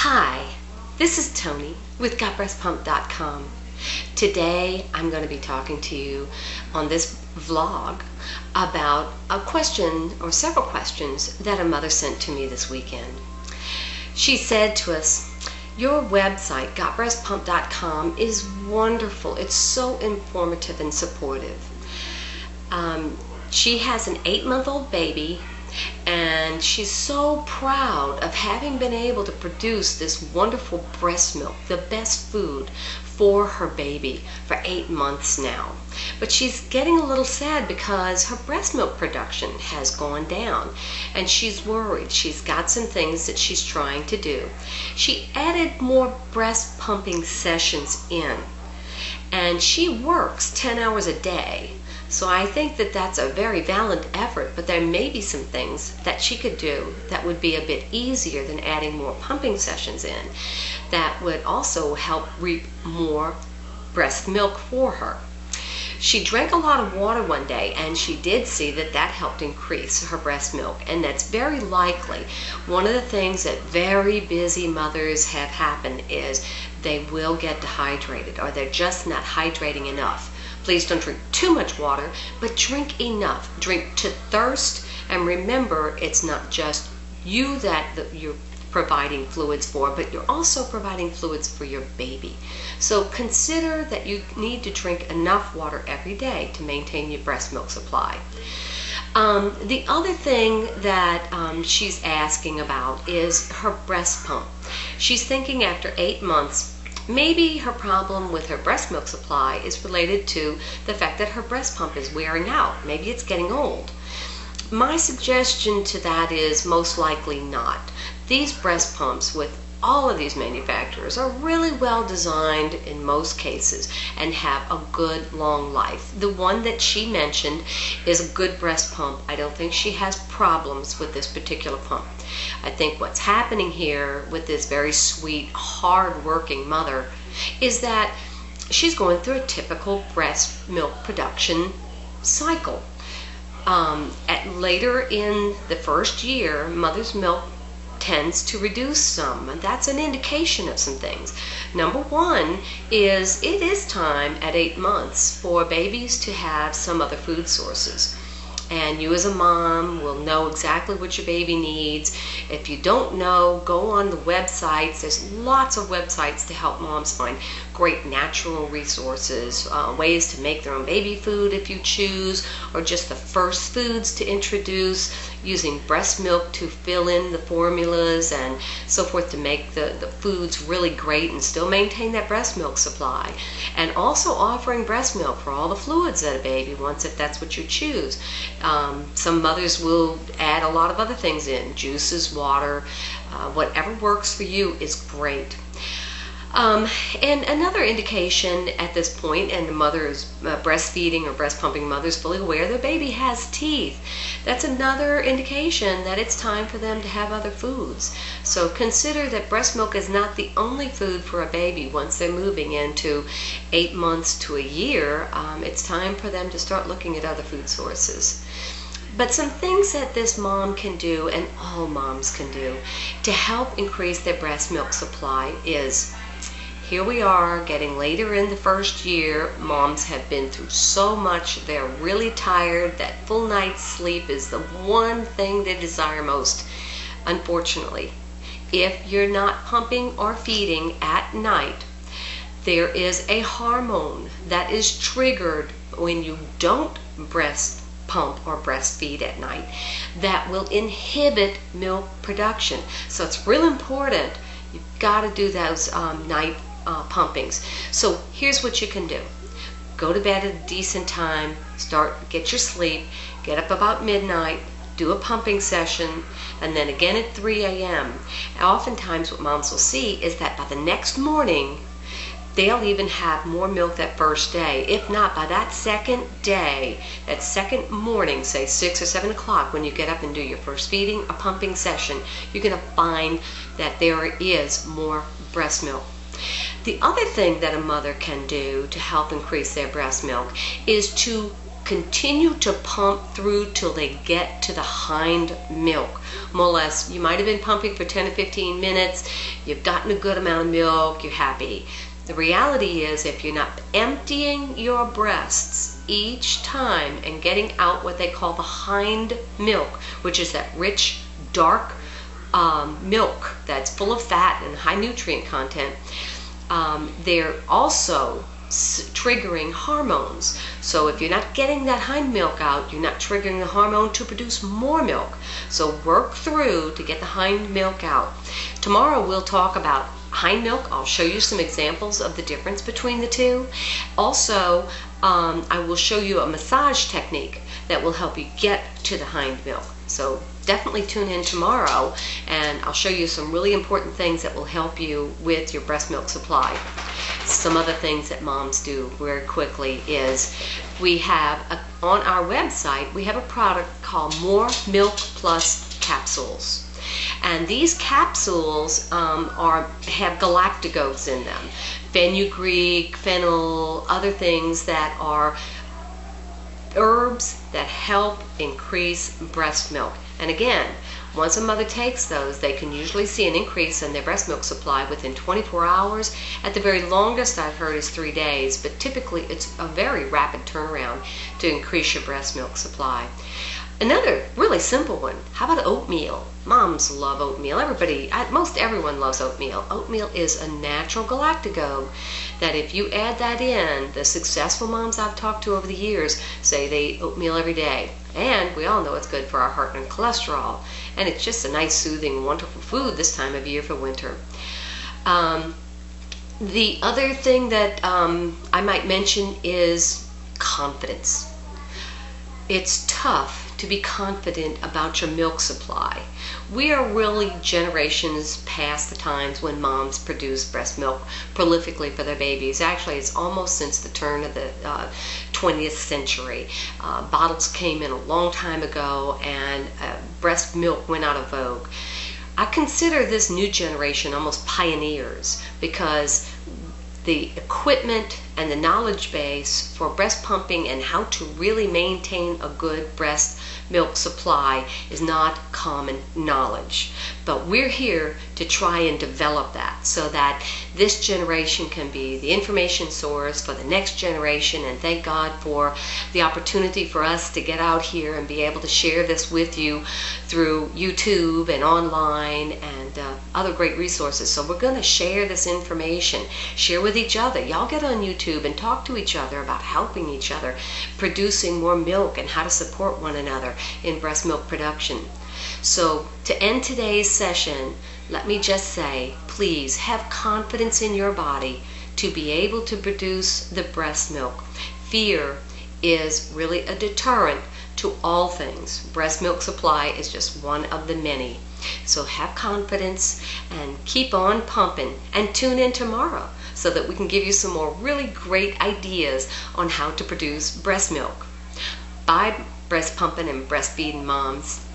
Hi, this is Tony with GotBreastPump.com. Today I'm going to be talking to you on this vlog about a question or several questions that a mother sent to me this weekend. She said to us, "Your website, GotBreastPump.com, is wonderful. It's so informative and supportive." She has an 8-month-old baby, and she's so proud of having been able to produce this wonderful breast milk, the best food for her baby for 8 months now. But she's getting a little sad because her breast milk production has gone down, and she's worried. She's got some things that she's trying to do. She added more breast pumping sessions in, and she works 10 hours a day. So I think that that's a very valid effort, but there may be some things that she could do that would be a bit easier than adding more pumping sessions in, that would also help reap more breast milk for her. She drank a lot of water one day, and she did see that that helped increase her breast milk, and that's very likely. One of the things that very busy mothers have happen is they will get dehydrated, or they're just not hydrating enough. Please don't drink too much water, but drink enough. Drink to thirst, and remember, it's not just you that you're providing fluids for, but you're also providing fluids for your baby. So consider that you need to drink enough water every day to maintain your breast milk supply. The other thing that she's asking about is her breast pump. She's thinking after 8 months, maybe her problem with her breast milk supply is related to the fact that her breast pump is wearing out. Maybe it's getting old. My suggestion to that is most likely not. These breast pumps with all of these manufacturers are really well designed in most cases and have a good long life. The one that she mentioned is a good breast pump. I don't think she has problems with this particular pump. I think what's happening here with this very sweet, hard-working mother is that she's going through a typical breast milk production cycle. Later in the first year, mother's milk tends to reduce some, and that's an indication of some things. Number one is it is time at 8 months for babies to have some other food sources. And you as a mom will know exactly what your baby needs. If you don't know, go on the websites. There's lots of websites to help moms find great natural resources, ways to make their own baby food if you choose, or just the first foods to introduce, using breast milk to fill in the formulas and so forth to make the foods really great and still maintain that breast milk supply. And also offering breast milk for all the fluids that a baby wants if that's what you choose. Some mothers will add a lot of other things in, juices, water, whatever works for you is great. And another indication at this point, and the mother is breastfeeding or breast pumping mother is fully aware their baby has teeth. That's another indication that it's time for them to have other foods. So consider that breast milk is not the only food for a baby. Once they're moving into 8 months to a year, it's time for them to start looking at other food sources. But some things that this mom can do, and all moms can do, to help increase their breast milk supply is, here we are getting later in the first year. Moms have been through so much. They're really tired. That full night's sleep is the one thing they desire most. Unfortunately, if you're not pumping or feeding at night, there is a hormone that is triggered when you don't breast pump or breastfeed at night that will inhibit milk production. So it's real important. You've got to do those night pumpings. So here's what you can do. Go to bed at a decent time, get your sleep, get up about midnight, do a pumping session, and then again at 3 a.m. Oftentimes what moms will see is that by the next morning, they'll even have more milk that first day. If not, by that second day, that second morning, say 6 or 7 o'clock, when you get up and do your first feeding or pumping session, you're going to find that there is more breast milk. The other thing that a mother can do to help increase their breast milk is to continue to pump through till they get to the hind milk. More or less, you might have been pumping for 10 to 15 minutes. you've gotten a good amount of milk, you're happy. The reality is, if you're not emptying your breasts each time and getting out what they call the hind milk, which is that rich, dark milk that's full of fat and high nutrient content, they're also triggering hormones. So if you're not getting that hind milk out, you're not triggering the hormone to produce more milk. So work through to get the hind milk out. Tomorrow we'll talk about hind milk. I'll show you some examples of the difference between the two. Also, I will show you a massage technique that will help you get to the hind milk. So definitely tune in tomorrow, and I'll show you some really important things that will help you with your breast milk supply. Some other things that moms do very quickly is we have on our website, we have a product called More Milk Plus capsules. And these capsules have galactagogues in them, fenugreek, fennel, other things that are herbs that help increase breast milk. And again, once a mother takes those, they can usually see an increase in their breast milk supply within 24 hours. At the very longest I've heard is 3 days, but typically it's a very rapid turnaround to increase your breast milk supply. Another really simple one, how about oatmeal? Moms love oatmeal. Most everyone loves oatmeal. Oatmeal is a natural galactagogue that if you add that in, the successful moms I've talked to over the years say they eat oatmeal every day. And we all know it's good for our heart and cholesterol. And it's just a nice, soothing, wonderful food this time of year for winter. The other thing that I might mention is confidence. It's tough to be confident about your milk supply. We are really generations past the times when moms produce breast milk prolifically for their babies. Actually, it's almost since the turn of the 20th century. Bottles came in a long time ago, and breast milk went out of vogue. I consider this new generation almost pioneers, because the equipment and the knowledge base for breast pumping and how to really maintain a good breast milk supply is not common knowledge. But we're here to try and develop that so that this generation can be the information source for the next generation. And thank God for the opportunity for us to get out here and be able to share this with you through YouTube and online and other great resources. So we're going to share this information, share with each other. Y'all get on YouTube and talk to each other about helping each other, producing more milk, and how to support one another in breast milk production. So to end today's session, let me just say, please have confidence in your body to be able to produce the breast milk. Fear is really a deterrent to all things. Breast milk supply is just one of the many. So have confidence and keep on pumping, and tune in tomorrow so that we can give you some more really great ideas on how to produce breast milk. Bye, breast pumping and breastfeeding moms.